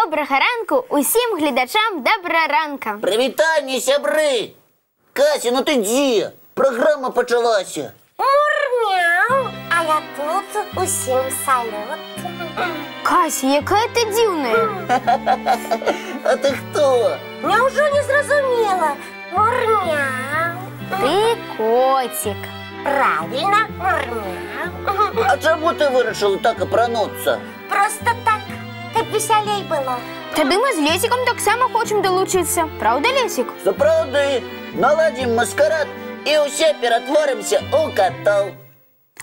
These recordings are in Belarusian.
Добрага ранку усім глядачам добраранка. Привітання, сябры! Кася, ну ты дзе? Програма пачалася. Мур-мяу, а я тут усім салют. Кася, якая ти дзіўная. А ты хто? Няўжо не зразумела? Мур-мяу. Ти котик. Правильно, мур-мяу. А чаму ты вырашыла так апрануцца? Просто так, каб весялей было. Тады мы з Лесіком таксама хочам далучыцца. Праўда, Лесік? Сапраўды, наладзім маскарад і ўсе ператворымся ў катоў.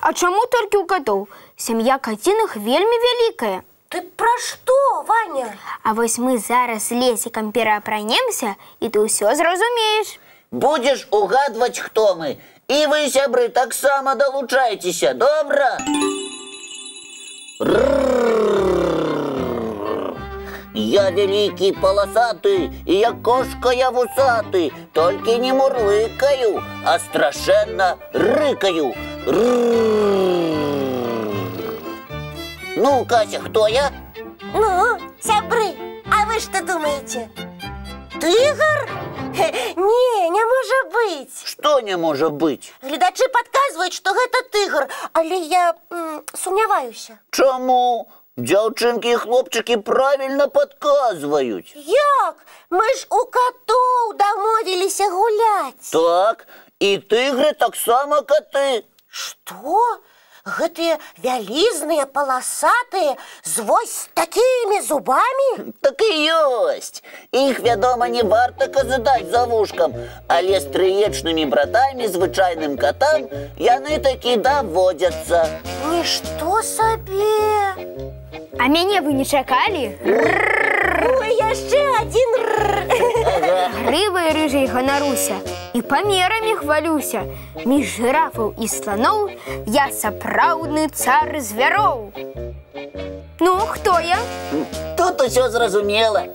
А чаму толькі ў катоў? Сям'я каціных вельмі вялікая. Ты пра што, Ваня? А вось мы зараз з Лесікам пераапранемся, і ты ўсё зразумееш. Будзеш угадваць, хто мы. І вы, сябры, таксама далучайцеся, добра? Я великий полосатый, и я кошка я вусатый, только не мурлыкаю, а страшенно рыкаю. Ну, Кася, кто я? Ну, сябры, а вы что думаете? Тигр? Не может быть. Что не может быть? Глядачи подказывают, что это тигр, але я сумняваюся. Чому? Дзяўчынкі і хлопчыкі правильно подказваюць. Як? Мы ж у котоў дамовіліся гуляць. Так, і тыгры таксама коты. Што? Гэтыя вялізныя, паласатыя, з вось такімі зубамі? Так і ёсць. Іх, вядома, не варта казытаць за вушкам, але з трыечнымі братамі, звычайным катам, яны такі даводзяцца. Нішто сабе! А мяне вы не чакалі? Ой, яшчэ адзін Грывай рыжай ганаруся і памерамі хвалюся. Між жырафаў і сланоў я сапраўдны цар звяроў. Ну, хто я? Тут усё зразумела.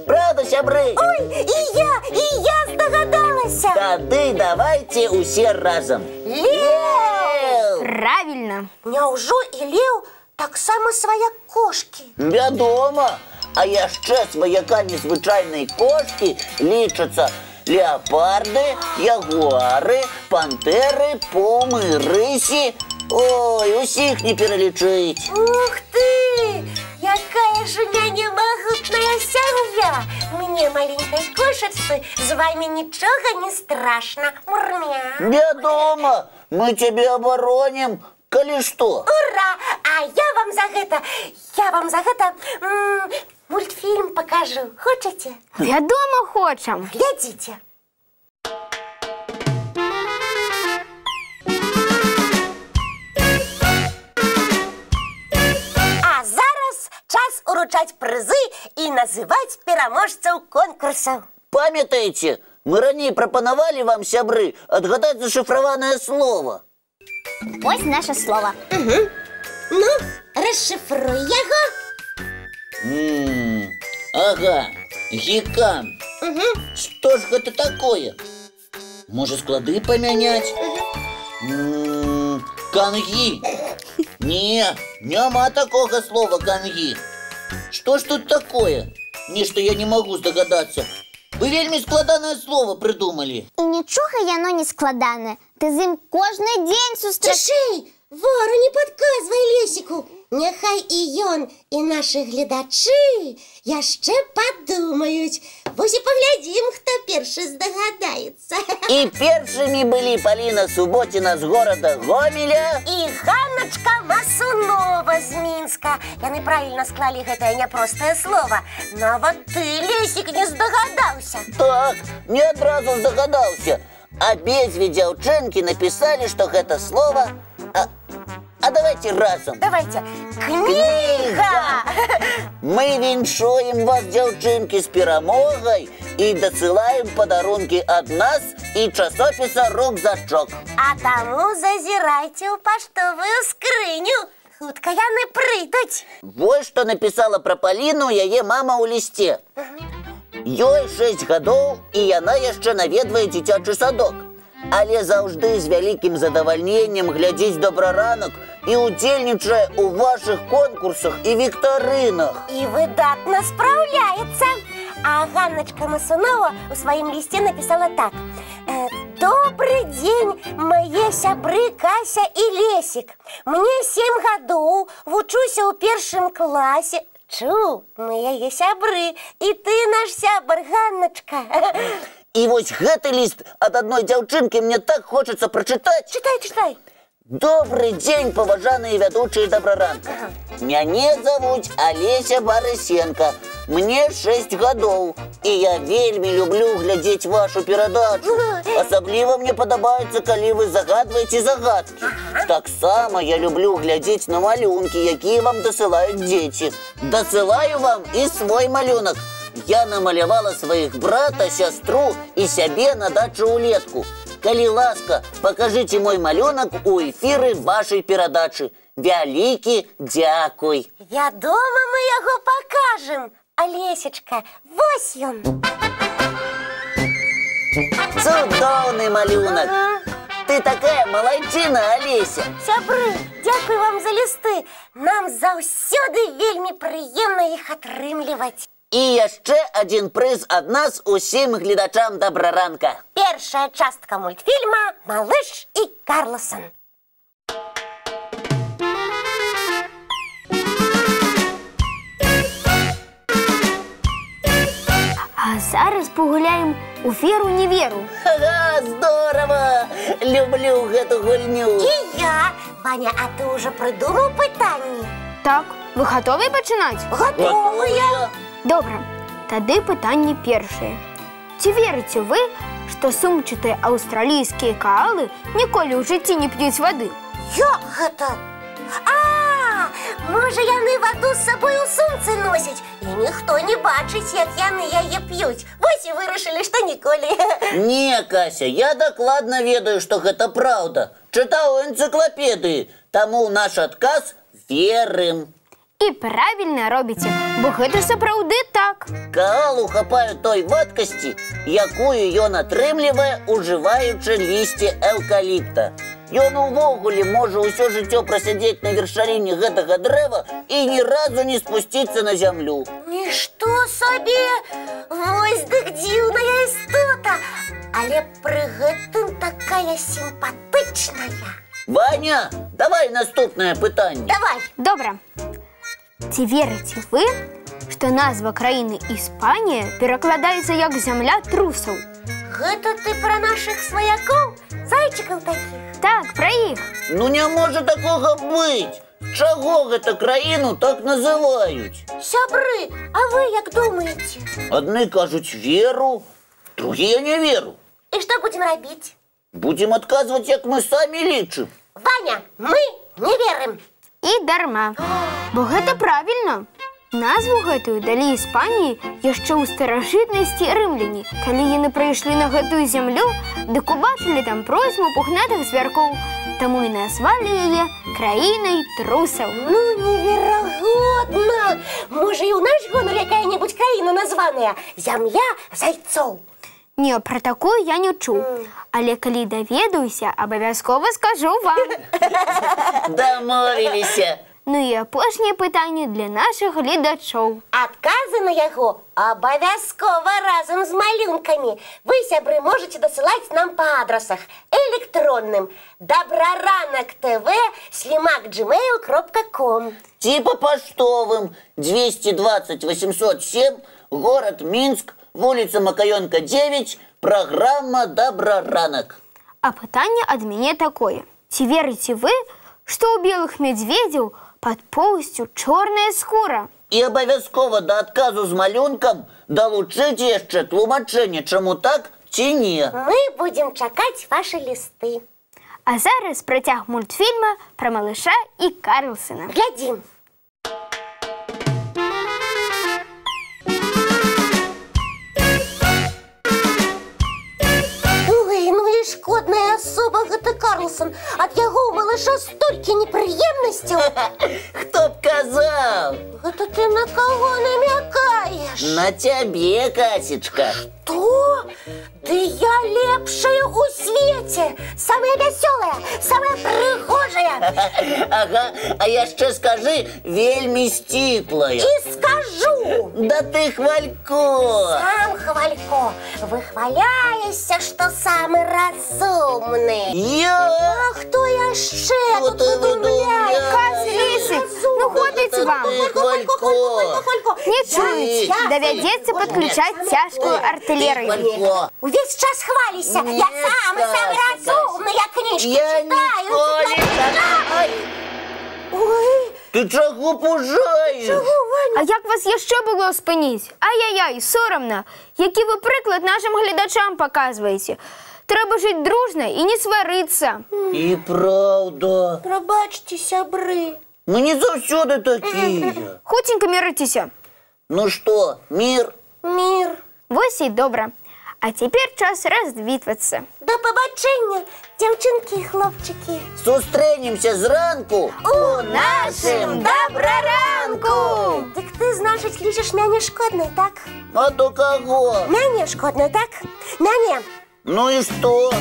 Правда, сябры? Ой, і я здагадалася! Тады давайте усе разам. Леў! Правильно. Няўжо і леў таксама свая кошкі? Вядома. А яшчэ сваякамі звычайнай кошкі лічацца леапарды, ягуары, пантэры, пумы, рысі. Ой, усіх не пералічыць. Ух ты! Якая ж у мяне магутная сям'я! Мне, маленькой кошачцы, з вами нічога не страшна. Мур-мяу. Вядома, мы цябе абаронім, калі што. Ура! А я вам за гэта мультфільм покажу. Хочаце? Вядома, хочам. Глядзіце. А зараз час уручаць прызы і называць пераможцаў конкурсаў. Памятаеце, мы раней прапанавалі вам, сябры, адгадаць зашыфраванае слово. Вось наше слово. Ну, расшифруй яго. Ага, гікан. Што ж гэта такое? Можа, склады памяняць? Кангі. Не, няма такога слова кангі. Што ж тут такое? Нешта я не магу здагадацца. Вы вельмі складанае слово прыдумалі. І нічога яно не складанае. Ты з ім кожны дзень сустрэчаешся. Цішэй, Вара, не падказвай Лесіку. Няхай і ён, і нашы гледачы яшчэ падумаюць. Вось і паглядзім, хто першы здагадаецца. І першымі былі Паліна Суботіна з горада Гомеля І Ганначка Масунова з Мінска. Яны правільна склалі гэтае няпростае слово. Нават ты, Лесік, не здагадаўся. Так, не адразу здагадаўся. Абедзве дзяўчынкі напісалі, што гэта слово... А давайте разом. Давайте. Книга! Мы віншуем вас, дзяўчынкі, з перамогай і дасылаем падарункі ад нас і часопіса «Рюкзачок». А таму зазірайце ў паштовую скрыню. Хутка яны прыйдуць. Вось што напісала пра Паліну яе мама ў лісце. Ёй 6 гадоў, і яна яшчэ наведвае дзіцячы садок. але заўжды з вялікім задавальненнем глядзіць добраранак і удзельнічае ў вашых конкурсах і віктарынах. І выдатна спраўляецца. А Ганночка Масунова у сваім лісце напісала так. Добрый дзень, мае сябры Кася і Лесік. Мне 7 гадоў, вучуся ў першым класе. Чу, мы яе сябры, і ты наш сябар, Ганночка. І вось гэты ліст ад адной дзяўчынкі мне так хочацца прачытаць. Читай. Добрый дзень, паважаныя вядучыя добраранка. Мяне завуць Алеся Барысенко. Мне 6 гадоў, і я вельмі люблю глядзець вашу перадачу. Асабліва мне падабаецца, калі вы загадваеце загадкі. Таксама я люблю глядзець на малюнкі, якія вам дасылаюць дзеці. Дасылаю вам і свой малюнак. Я намалявала сваіх брата, сястру і сябе на дачу ўлетку. Калі ласка, пакажыце мой малюнак у эфіры вашай перадачы. Вялікі дзякуй. Я дома мы яго пакажем. Алесечка, вось ён. Цудоўны малюнак. Ты такая малайчына, Алеся. Сябры, дзякуй вам за лісты. Нам заўсёды вельмі прыемна іх атрымліваць. І яшчэ адзін прыз ад нас усім гледачам добраранка. Першая частка мультфільма «Малыш і Карлсон». А зараз погуляем у веру-не веру. Ага, здорово! Люблю гэту гульню. І я. Ваня, а ти уже придумав пытанні? Так, ви готові починати? Готовая. Добре, тады пытанне першае. Ці верыце вы, што сумчатыя аўстралійскія каалы ніколі ў жыцці не п'юць вады? Як гэта? Можа, яны ваду з сабой у сумцы носяць, і ніхто не бачыць, як яны яе п'юць. Вось і вырашылі, што ніколі. Не, Кася, я дакладна ведаю, што гэта праўда. Чытаў у энцыклапедыі, таму наш адказ верым. І правільна робіце, бо гэта сапраўды так. Каалу хапаюць той вадкасці, якую ён атрымлівае, ужываючы лісце эўкаліпта. Ён увогуле можа ўсё жыццё прасядзець на вершаліне гэтага дрэва і ні разу не спусціцца на зямлю. Нішто сабе! Вось дык дзіўная істота! Але пры гэтым такая сімпатычная. Ваня, давай наступнае пытанне. Давай! Добра. Ці верыце вы, што назва краіны Іспанія перакладаецца як зямля трусаў? Гэта ты пра нашых сваякоў? Зайчыкаў такіх? Так, пра іх. Ну не можа такога быць. Чаго гэта краіну так называюць? Сябры, а вы як думаеце? Адны кажуць веру, другія не веру. І што будзем рабіць? Будзем адказваць, як мы самі лічым. Ваня, мы не верым. І дарма. Бо гэта правільна. Назву гэтую далі Іспаніі яшчэ ў старажытнасці рымляне. Калі яны прыйшлі на гэтую зямлю, дык убачылі там просьму пухнатых звяркоў. Таму і назвалі яе краінай трусаў. Ну, неверагодна! Можа, і ў наш гонар якая-небудзь краіна названая «Зямля зайцоў». Не, пра такую я не чуў. Але калі даведаюся, абавязкова скажу вам. Дамовіліся. Ну і апошняе пытанне для нашых гледачоў. Адказы на яго абавязкова разам з малюнкамі. Вы, сябры, можаце дасылаць нам па адрасах электронным добраранак.tv@gmail.com Ці па паштовым 220 807, горад Мінск, вуліца Макаёнка, 9, праграма «Добраранак». А пытанне ад мяне такое. Ці верыце вы, што ў белых мядзведзяў пад поўсцю чорная скура? І абавязкова да адказу з малюнкам далучыце яшчэ тлумачэнне, чаму так ці не. Мы будзем чакаць вашы лісты. А зараз працяг мультфільма пра малыша і Карлсона. Глядзім. Ой, ну і шкодная асоба гэта Карлсон. Ад яго ў малыша столькі непрыемнасцяў. Хто б казаў? Гэта ты на каго намякаеш? На цябе, Касечка. Што? Ды я лепшая у свеце, самая вясёлая, самая прыгожая. Ага, а яшчэ скажы, вельмі сціплая. І скажу. Да ты хвалько. Сам Хвалько, выхваляешься, што самы разумны. Я? А хто яшчэ Хто тут ты выдумляе? выдумляешь? Каз, Лесик, ну хватить вам. Хвалько. Не чують, доведеться підключати тяжкую артилерію. Хвалько. Увесь час хвалишься. Нет, Я самый Кася, разумный, я книжки Я читаю. ніколи так. Ой, Ти чого пужаєш? А як вас ще було спиніть? Ай-яй-яй, соромно. Який ви приклад нашим глядачам показуєте? Треба жити дружно і не сваритися. І правда. пробачте, сябры. Ми не завсюди такі. Хутенько миритеся. Ну що, мир? Мир. Ось і добре. А тепер час розвітуватися. До побачення, дівчинки і хлопчики. Зустрінемося зранку У нашим доброранку! Так ти, значить, лічиш мяне шкодною, так? А до кого? Мяне шкодною, так? Мяне. Ну і що?